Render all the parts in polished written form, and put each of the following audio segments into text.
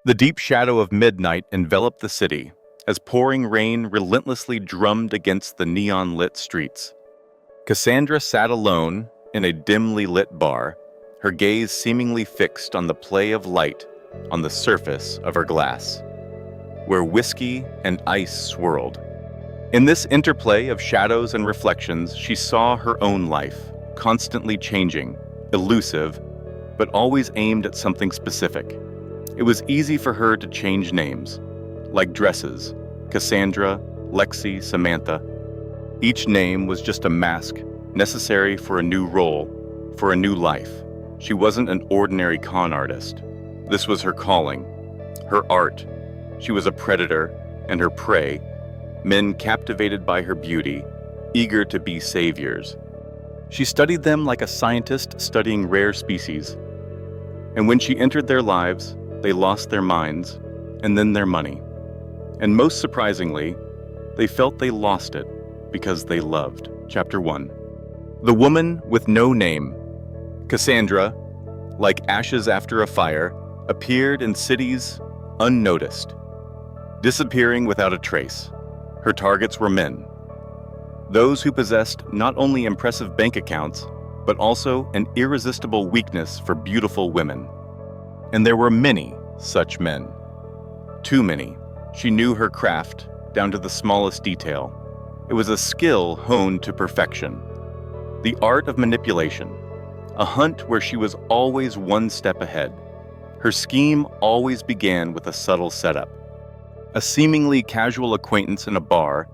The deep shadow of midnight enveloped the city as pouring rain relentlessly drummed against the neon-lit streets. Cassandra sat alone in a dimly lit bar, her gaze seemingly fixed on the play of light on the surface of her glass, where whiskey and ice swirled. In this interplay of shadows and reflections, she saw her own life, constantly changing, elusive, but always aimed at something specific. It was easy for her to change names, like dresses, Cassandra, Lexi, Samantha. Each name was just a mask, necessary for a new role, for a new life. She wasn't an ordinary con artist. This was her calling, her art. She was a predator and her prey, men captivated by her beauty, eager to be saviors. She studied them like a scientist studying rare species. And when she entered their lives, they lost their minds, and then their money. And most surprisingly, they felt they lost it because they loved. Chapter 1. The woman with no name. Cassandra, like ashes after a fire, appeared in cities unnoticed, disappearing without a trace. Her targets were men. Those who possessed not only impressive bank accounts, but also an irresistible weakness for beautiful women. And there were many such men. Too many. She knew her craft, down to the smallest detail. It was a skill honed to perfection. The art of manipulation. A hunt where she was always one step ahead. Her scheme always began with a subtle setup. A seemingly casual acquaintance in a bar,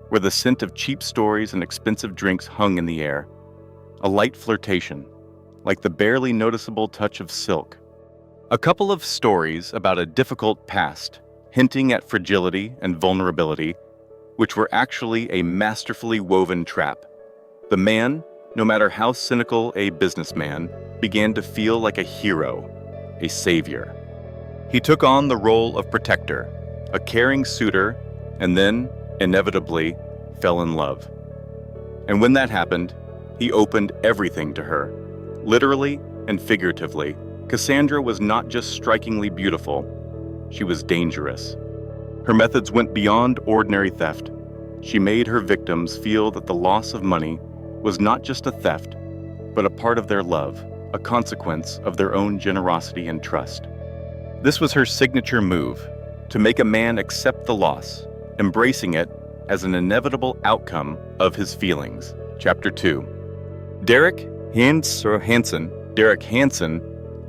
where the scent of cheap stories and expensive drinks hung in the air. A light flirtation, like the barely noticeable touch of silk. A couple of stories about a difficult past, hinting at fragility and vulnerability, which were actually a masterfully woven trap. The man, no matter how cynical a businessman, began to feel like a hero, a savior. He took on the role of protector, a caring suitor, and then, inevitably, fell in love. And when that happened, he opened everything to her, literally and figuratively. Cassandra was not just strikingly beautiful, she was dangerous. Her methods went beyond ordinary theft. She made her victims feel that the loss of money was not just a theft, but a part of their love, a consequence of their own generosity and trust. This was her signature move, to make a man accept the loss, embracing it as an inevitable outcome of his feelings. Chapter 2. Derek Hansen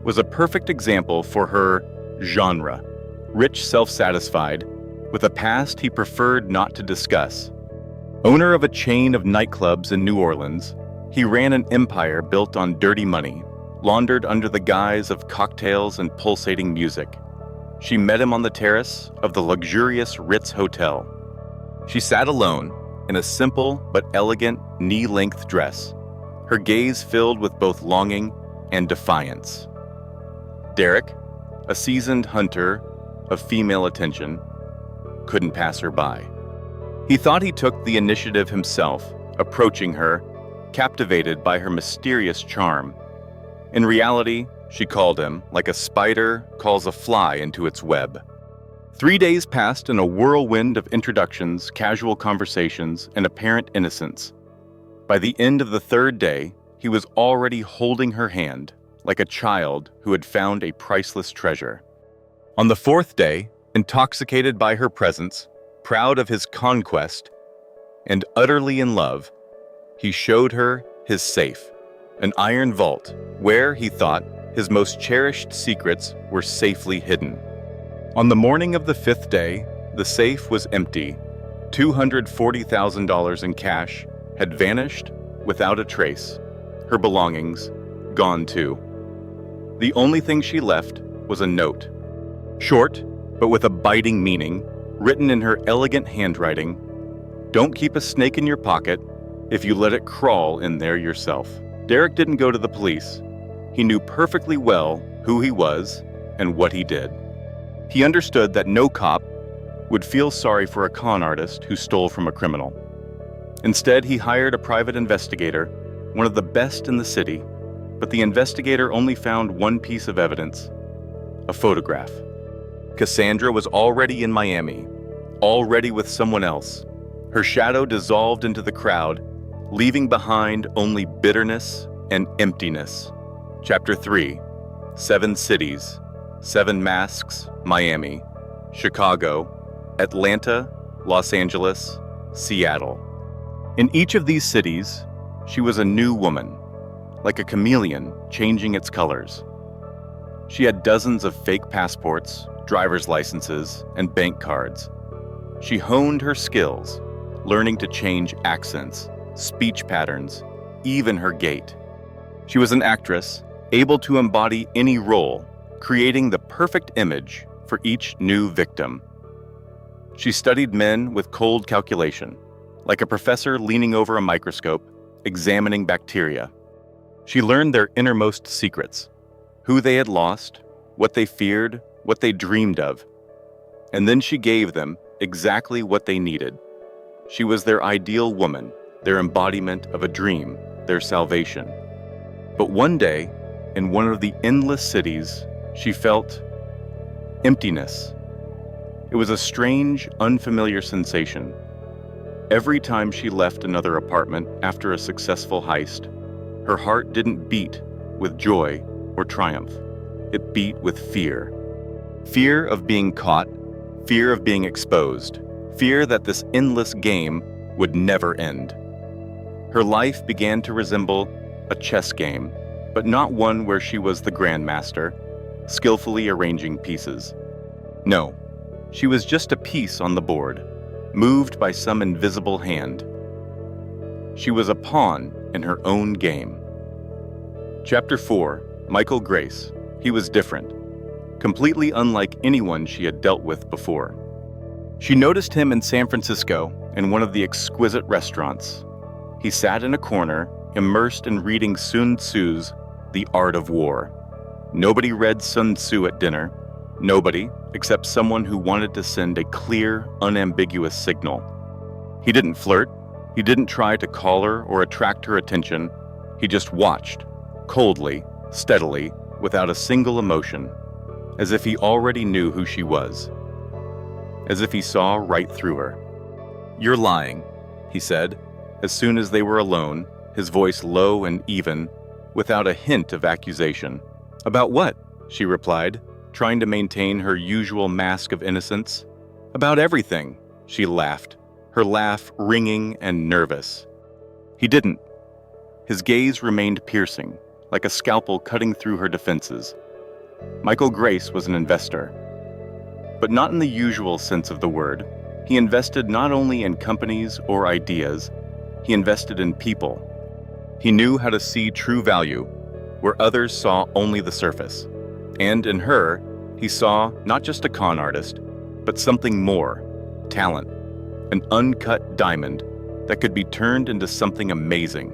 was a perfect example for her genre. Rich, self-satisfied, with a past he preferred not to discuss. Owner of a chain of nightclubs in New Orleans, he ran an empire built on dirty money, laundered under the guise of cocktails and pulsating music. She met him on the terrace of the luxurious Ritz Hotel. She sat alone in a simple but elegant knee-length dress, her gaze filled with both longing and defiance. Derek, a seasoned hunter of female attention, couldn't pass her by. He thought he took the initiative himself, approaching her, captivated by her mysterious charm. In reality, she called him like a spider calls a fly into its web. 3 days passed in a whirlwind of introductions, casual conversations, and apparent innocence. By the end of the third day, he was already holding her hand, like a child who had found a priceless treasure. On the fourth day, intoxicated by her presence, proud of his conquest, and utterly in love, he showed her his safe, an iron vault where, he thought, his most cherished secrets were safely hidden. On the morning of the fifth day, the safe was empty. $240,000 in cash had vanished without a trace. Her belongings gone too. The only thing she left was a note. Short, but with a biting meaning, written in her elegant handwriting. Don't keep a snake in your pocket if you let it crawl in there yourself. Derek didn't go to the police. He knew perfectly well who he was and what he did. He understood that no cop would feel sorry for a con artist who stole from a criminal. Instead, he hired a private investigator, one of the best in the city, but the investigator only found one piece of evidence: a photograph. Cassandra was already in Miami, already with someone else. Her shadow dissolved into the crowd, leaving behind only bitterness and emptiness. Chapter 3. 7 Cities, 7 Masks, Miami, Chicago, Atlanta, Los Angeles, Seattle. In each of these cities, she was a new woman, like a chameleon changing its colors. She had dozens of fake passports, driver's licenses, and bank cards. She honed her skills, learning to change accents, speech patterns, even her gait. She was an actress, able to embody any role, creating the perfect image for each new victim. She studied men with cold calculation, like a professor leaning over a microscope, examining bacteria. She learned their innermost secrets, who they had lost, what they feared, what they dreamed of. And then she gave them exactly what they needed. She was their ideal woman, their embodiment of a dream, their salvation. But one day, in one of the endless cities, she felt emptiness. It was a strange, unfamiliar sensation. Every time she left another apartment after a successful heist, her heart didn't beat with joy or triumph. It beat with fear. Fear of being caught, fear of being exposed, fear that this endless game would never end. Her life began to resemble a chess game, but not one where she was the grandmaster, skillfully arranging pieces. No, she was just a piece on the board, moved by some invisible hand. She was a pawn in her own game. Chapter 4. Michael Grace. He was different, completely unlike anyone she had dealt with before. She noticed him in San Francisco in one of the exquisite restaurants. He sat in a corner, immersed in reading Sun Tzu's The Art of War. Nobody read Sun Tzu at dinner. Nobody, except someone who wanted to send a clear, unambiguous signal. He didn't flirt. He didn't try to call her or attract her attention. He just watched, coldly, steadily, without a single emotion, as if he already knew who she was, as if he saw right through her. "You're lying," he said, as soon as they were alone, his voice low and even, without a hint of accusation. "About what?" she replied, trying to maintain her usual mask of innocence. "About everything," she laughed, her laugh ringing and nervous. He didn't. His gaze remained piercing, like a scalpel cutting through her defenses. Michael Grace was an investor, but not in the usual sense of the word. He invested not only in companies or ideas, he invested in people. He knew how to see true value where others saw only the surface. And in her, he saw not just a con artist, but something more: talent, an uncut diamond that could be turned into something amazing.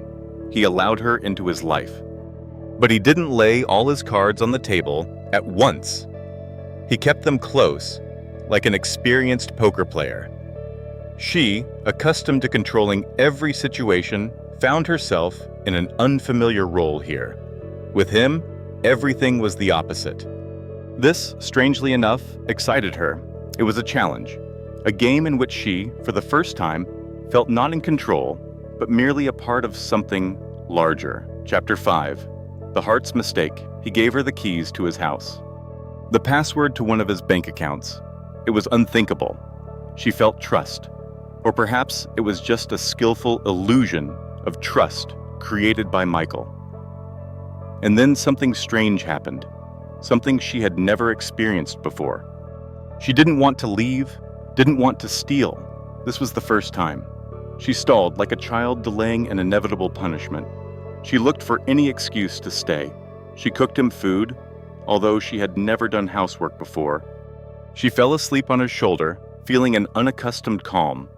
He allowed her into his life. But he didn't lay all his cards on the table at once. He kept them close, like an experienced poker player. She, accustomed to controlling every situation, found herself in an unfamiliar role here. With him, everything was the opposite. This, strangely enough, excited her. It was a challenge, a game in which she, for the first time, felt not in control, but merely a part of something larger. Chapter 5. The Heart's Mistake. He gave her the keys to his house. The password to one of his bank accounts. It was unthinkable. She felt trust. Or perhaps it was just a skillful illusion of trust created by Michael. And then something strange happened, something she had never experienced before. She didn't want to leave, didn't want to steal. This was the first time. She stalled like a child delaying an inevitable punishment. She looked for any excuse to stay. She cooked him food, although she had never done housework before. She fell asleep on his shoulder, feeling an unaccustomed calm.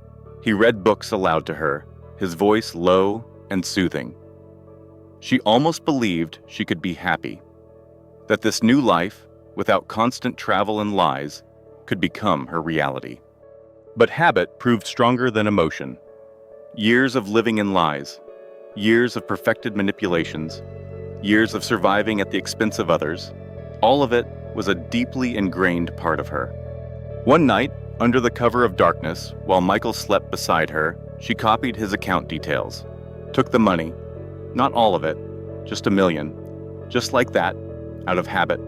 He read books aloud to her, his voice low and soothing. She almost believed she could be happy, that this new life, without constant travel and lies, could become her reality. But habit proved stronger than emotion. Years of living in lies, years of perfected manipulations, years of surviving at the expense of others, all of it was a deeply ingrained part of her. One night, under the cover of darkness, while Michael slept beside her, she copied his account details, took the money, not all of it, just $1 million, just like that, out of habit,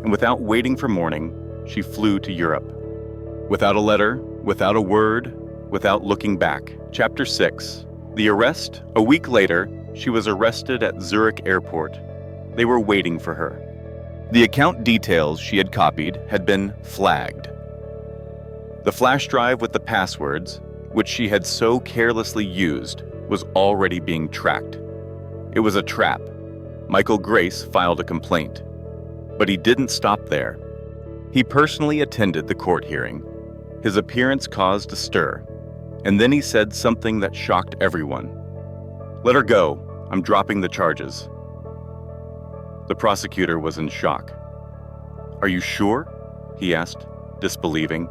and without waiting for morning, she flew to Europe. Without a letter, without a word, without looking back. Chapter 6. The arrest. A week later, she was arrested at Zurich airport. They were waiting for her. The account details she had copied had been flagged. The flash drive with the passwords, which she had so carelessly used, was already being tracked. It was a trap. Michael Grace filed a complaint. But he didn't stop there. He personally attended the court hearing. His appearance caused a stir, and then he said something that shocked everyone. "Let her go. I'm dropping the charges." The prosecutor was in shock. "Are you sure?" he asked, disbelieving.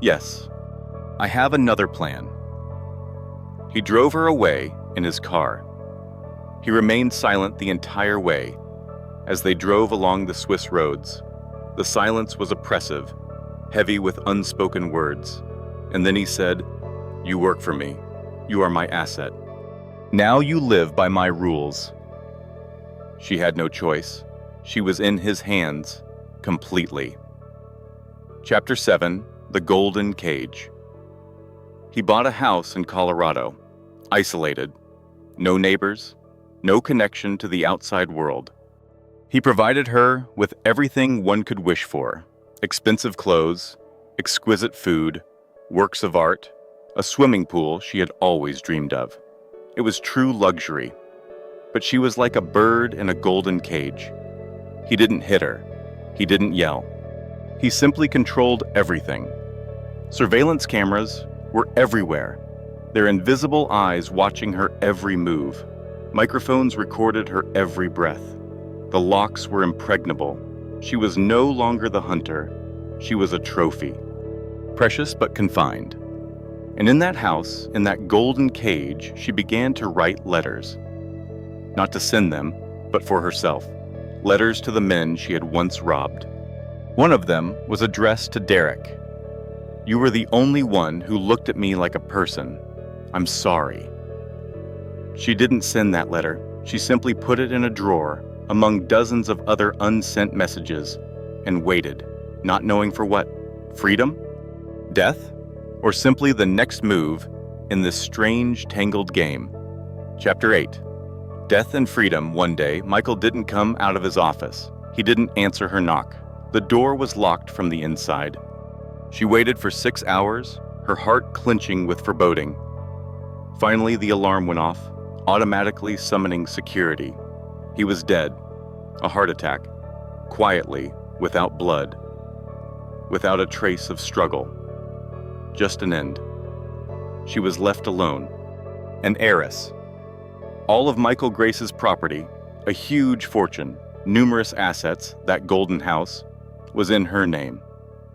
"Yes. I have another plan." He drove her away in his car. He remained silent the entire way. As they drove along the Swiss roads, the silence was oppressive, heavy with unspoken words. And then he said, "You work for me. You are my asset. Now you live by my rules." She had no choice. She was in his hands, completely. Chapter 7. The Golden Cage. He bought a house in Colorado, isolated. No neighbors, no connection to the outside world. He provided her with everything one could wish for: expensive clothes, exquisite food, works of art, a swimming pool she had always dreamed of. It was true luxury, but she was like a bird in a golden cage. He didn't hit her. He didn't yell. He simply controlled everything. Surveillance cameras were everywhere, their invisible eyes watching her every move. Microphones recorded her every breath. The locks were impregnable. She was no longer the hunter. She was a trophy. Precious but confined. And in that house, in that golden cage, she began to write letters. Not to send them, but for herself. Letters to the men she had once robbed. One of them was addressed to Derek. "You were the only one who looked at me like a person. I'm sorry." She didn't send that letter. She simply put it in a drawer among dozens of other unsent messages and waited, not knowing for what. Freedom? Death? Or simply the next move in this strange, tangled game? Chapter 8. Death and freedom. One day, Michael didn't come out of his office. He didn't answer her knock. The door was locked from the inside. She waited for 6 hours, her heart clenching with foreboding. Finally, the alarm went off, automatically summoning security. He was dead. A heart attack. Quietly, without blood. Without a trace of struggle. Just an end. She was left alone. An heiress. All of Michael Grace's property, a huge fortune, numerous assets, that golden house, was in her name.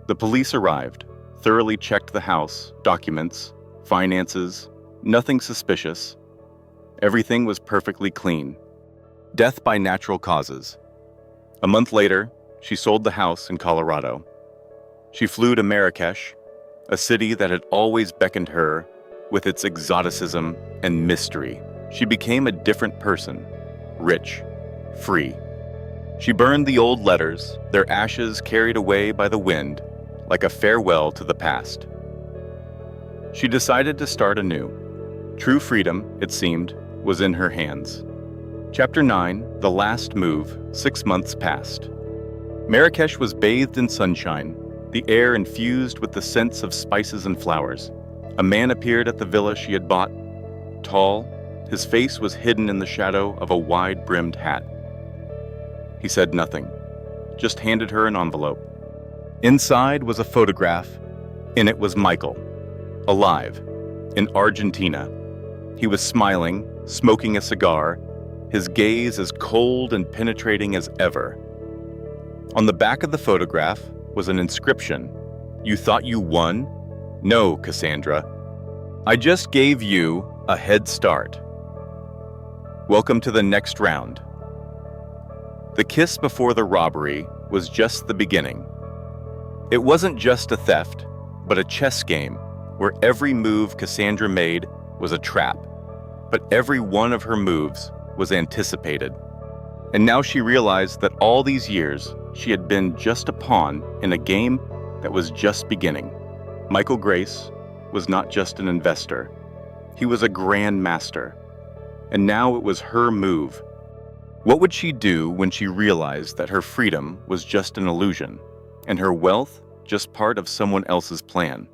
The police arrived, thoroughly checked the house, documents, finances, nothing suspicious. Everything was perfectly clean. Death by natural causes. A month later, she sold the house in Colorado. She flew to Marrakesh, a city that had always beckoned her with its exoticism and mystery. She became a different person, rich, free. She burned the old letters, their ashes carried away by the wind, like a farewell to the past. She decided to start anew. True freedom, it seemed, was in her hands. Chapter 9, The Last Move. 6 months passed. Marrakesh was bathed in sunshine, the air infused with the scents of spices and flowers. A man appeared at the villa she had bought. Tall, his face was hidden in the shadow of a wide-brimmed hat. He said nothing, just handed her an envelope. Inside was a photograph. In it was Michael, alive, in Argentina. He was smiling, smoking a cigar, his gaze as cold and penetrating as ever. On the back of the photograph was an inscription. "You thought you won? No, Cassandra. I just gave you a head start. Welcome to the next round." The kiss before the robbery was just the beginning. It wasn't just a theft, but a chess game where every move Cassandra made was a trap, but every one of her moves was anticipated. And now she realized that all these years she had been just a pawn in a game that was just beginning. Michael Grace was not just an investor, he was a grand master. And now it was her move. What would she do when she realized that her freedom was just an illusion, and her wealth just part of someone else's plan?